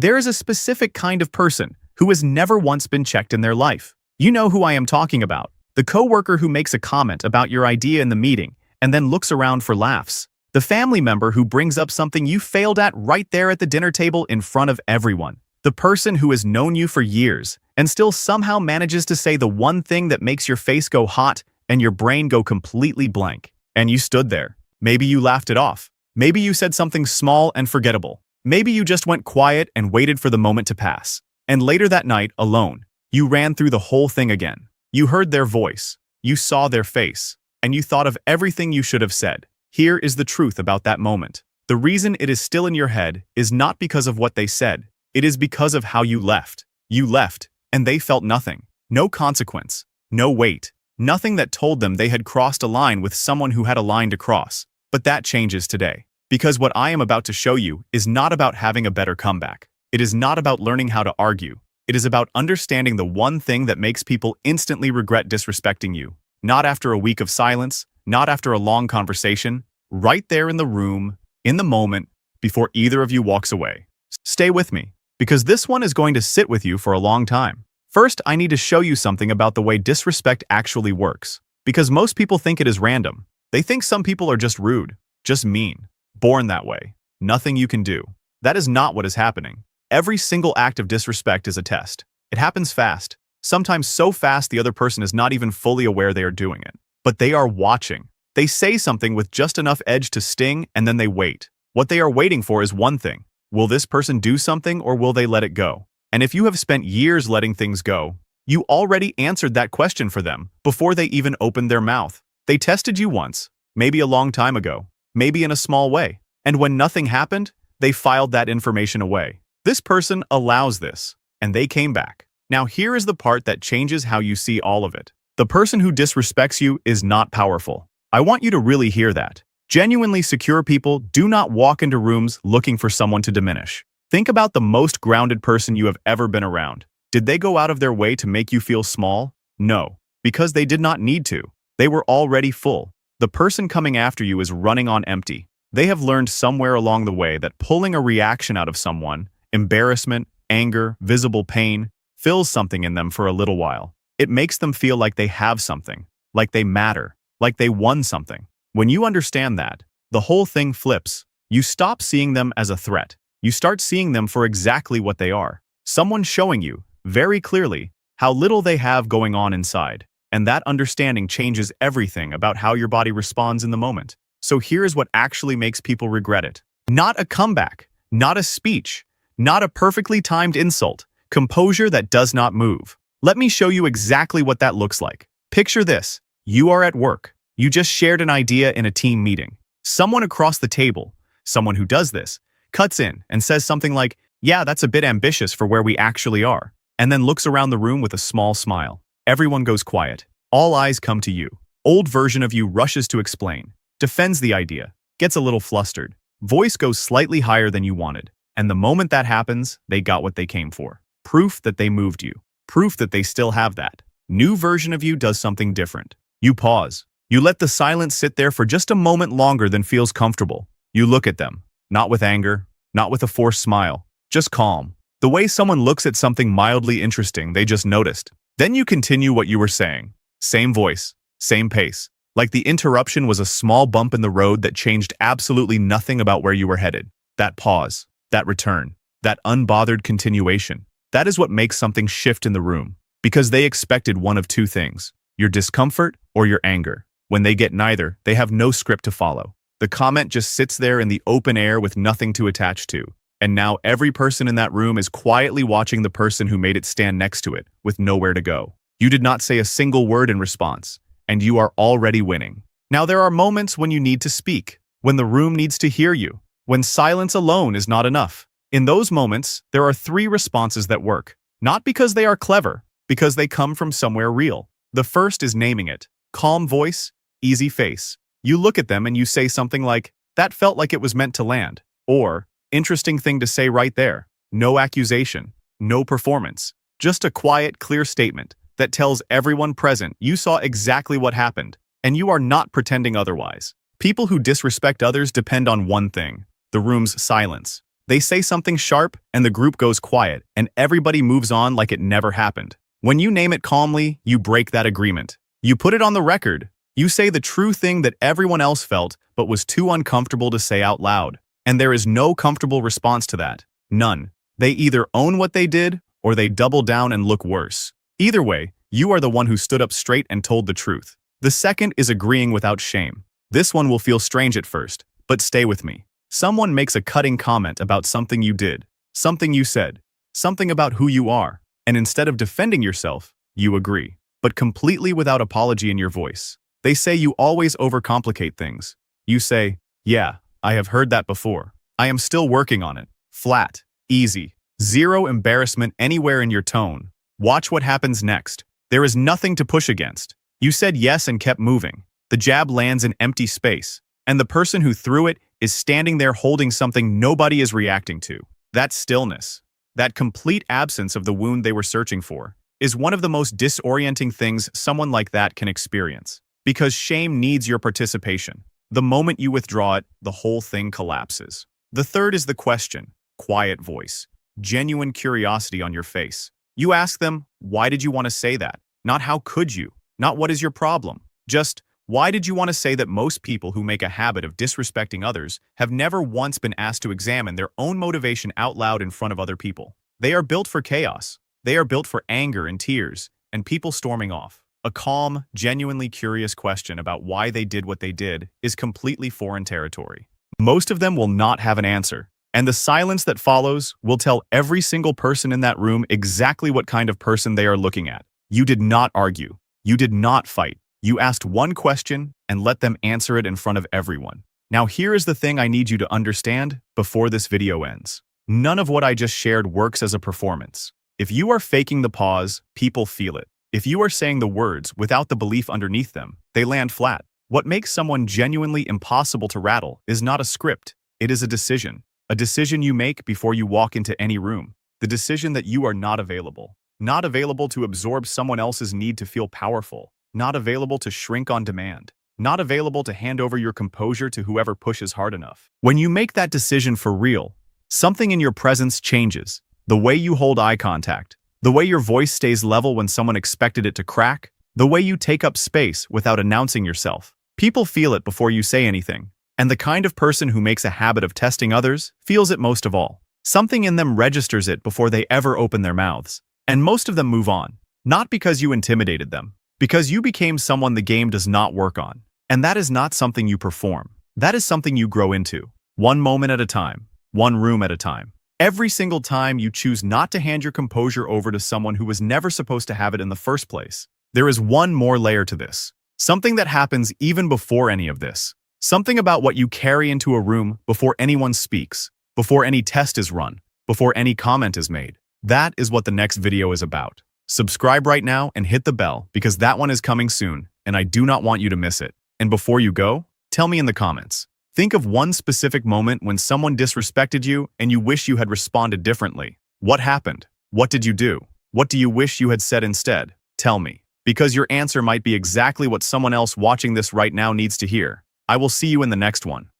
There is a specific kind of person who has never once been checked in their life. You know who I am talking about. The coworker who makes a comment about your idea in the meeting and then looks around for laughs. The family member who brings up something you failed at right there at the dinner table in front of everyone. The person who has known you for years and still somehow manages to say the one thing that makes your face go hot and your brain go completely blank. And you stood there. Maybe you laughed it off. Maybe you said something small and forgettable. Maybe you just went quiet and waited for the moment to pass. And later that night, alone, you ran through the whole thing again. You heard their voice. You saw their face. And you thought of everything you should have said. Here is the truth about that moment. The reason it is still in your head is not because of what they said. It is because of how you left. You left, and they felt nothing. No consequence. No weight. Nothing that told them they had crossed a line with someone who had a line to cross. But that changes today. Because what I am about to show you is not about having a better comeback. It is not about learning how to argue. It is about understanding the one thing that makes people instantly regret disrespecting you. Not after a week of silence, not after a long conversation, right there in the room, in the moment, before either of you walks away. Stay with me, because this one is going to sit with you for a long time. First, I need to show you something about the way disrespect actually works. Because most people think it is random. They think some people are just rude, just mean, born that way. Nothing you can do. That is not what is happening. Every single act of disrespect is a test. It happens fast. Sometimes so fast the other person is not even fully aware they are doing it. But they are watching. They say something with just enough edge to sting, and then they wait. What they are waiting for is one thing. Will this person do something, or will they let it go? And if you have spent years letting things go, you already answered that question for them before they even opened their mouth. They tested you once, maybe a long time ago, maybe in a small way. And when nothing happened, they filed that information away. This person allows this, and they came back. Now here is the part that changes how you see all of it. The person who disrespects you is not powerful. I want you to really hear that. Genuinely secure people do not walk into rooms looking for someone to diminish. Think about the most grounded person you have ever been around. Did they go out of their way to make you feel small? No, because they did not need to. They were already full. The person coming after you is running on empty. They have learned somewhere along the way that pulling a reaction out of someone, embarrassment, anger, visible pain, fills something in them for a little while. It makes them feel like they have something, like they matter, like they won something. When you understand that, the whole thing flips. You stop seeing them as a threat. You start seeing them for exactly what they are. Someone showing you, very clearly, how little they have going on inside. And that understanding changes everything about how your body responds in the moment. So here is what actually makes people regret it. Not a comeback, not a speech, not a perfectly timed insult. Composure that does not move. Let me show you exactly what that looks like. Picture this. You are at work. You just shared an idea in a team meeting. Someone across the table, someone who does this, cuts in and says something like, "Yeah, that's a bit ambitious for where we actually are," and then looks around the room with a small smile. Everyone goes quiet. All eyes come to you. Old version of you rushes to explain, defends the idea, gets a little flustered. Voice goes slightly higher than you wanted. And the moment that happens, they got what they came for. Proof that they moved you. Proof that they still have that. New version of you does something different. You pause. You let the silence sit there for just a moment longer than feels comfortable. You look at them, not with anger, not with a forced smile, just calm. The way someone looks at something mildly interesting they just noticed. Then you continue what you were saying. Same voice, same pace. Like the interruption was a small bump in the road that changed absolutely nothing about where you were headed. That pause, that return, that unbothered continuation. That is what makes something shift in the room. Because they expected one of two things, your discomfort or your anger. When they get neither, they have no script to follow. The comment just sits there in the open air with nothing to attach to. And now every person in that room is quietly watching the person who made it stand next to it, with nowhere to go. You did not say a single word in response, and you are already winning. Now there are moments when you need to speak, when the room needs to hear you, when silence alone is not enough. In those moments, there are 3 responses that work. Not because they are clever, because they come from somewhere real. The first is naming it. Calm voice, easy face. You look at them and you say something like, "That felt like it was meant to land." Or, "Interesting thing to say right there." No accusation, no performance. Just a quiet, clear statement that tells everyone present you saw exactly what happened, and you are not pretending otherwise. People who disrespect others depend on one thing, the room's silence. They say something sharp, and the group goes quiet, and everybody moves on like it never happened. When you name it calmly, you break that agreement. You put it on the record. You say the true thing that everyone else felt but was too uncomfortable to say out loud. And there is no comfortable response to that. None. They either own what they did, or they double down and look worse. Either way, you are the one who stood up straight and told the truth. The second is agreeing without shame. This one will feel strange at first, but stay with me. Someone makes a cutting comment about something you did, something you said, something about who you are, and instead of defending yourself, you agree, but completely without apology in your voice. They say you always overcomplicate things. You say, yeah, I have heard that before. I am still working on it. Flat, easy, zero embarrassment anywhere in your tone. Watch what happens next. There is nothing to push against. You said yes and kept moving. The jab lands in empty space, and the person who threw it is standing there holding something nobody is reacting to. That stillness, that complete absence of the wound they were searching for, is one of the most disorienting things someone like that can experience. Because shame needs your participation. The moment you withdraw it, the whole thing collapses. The third is the question, quiet voice, genuine curiosity on your face. You ask them, why did you want to say that? Not how could you? Not what is your problem? Just, why did you want to say that? Most people who make a habit of disrespecting others have never once been asked to examine their own motivation out loud in front of other people. They are built for chaos. They are built for anger and tears, and people storming off. A calm, genuinely curious question about why they did what they did is completely foreign territory. Most of them will not have an answer, and the silence that follows will tell every single person in that room exactly what kind of person they are looking at. You did not argue. You did not fight. You asked one question and let them answer it in front of everyone. Now here is the thing I need you to understand before this video ends. None of what I just shared works as a performance. If you are faking the pause, people feel it. If you are saying the words without the belief underneath them, they land flat. What makes someone genuinely impossible to rattle is not a script. It is a decision. A decision you make before you walk into any room. The decision that you are not available. Not available to absorb someone else's need to feel powerful. Not available to shrink on demand. Not available to hand over your composure to whoever pushes hard enough. When you make that decision for real, something in your presence changes. The way you hold eye contact. The way your voice stays level when someone expected it to crack. The way you take up space without announcing yourself. People feel it before you say anything. And the kind of person who makes a habit of testing others feels it most of all. Something in them registers it before they ever open their mouths. And most of them move on. Not because you intimidated them. Because you became someone the game does not work on. And that is not something you perform. That is something you grow into. One moment at a time. One room at a time. Every single time you choose not to hand your composure over to someone who was never supposed to have it in the first place. There is one more layer to this. Something that happens even before any of this. Something about what you carry into a room before anyone speaks, before any test is run, before any comment is made. That is what the next video is about. Subscribe right now and hit the bell because that one is coming soon and I do not want you to miss it. And before you go, tell me in the comments. Think of one specific moment when someone disrespected you and you wish you had responded differently. What happened? What did you do? What do you wish you had said instead? Tell me. Because your answer might be exactly what someone else watching this right now needs to hear. I will see you in the next one.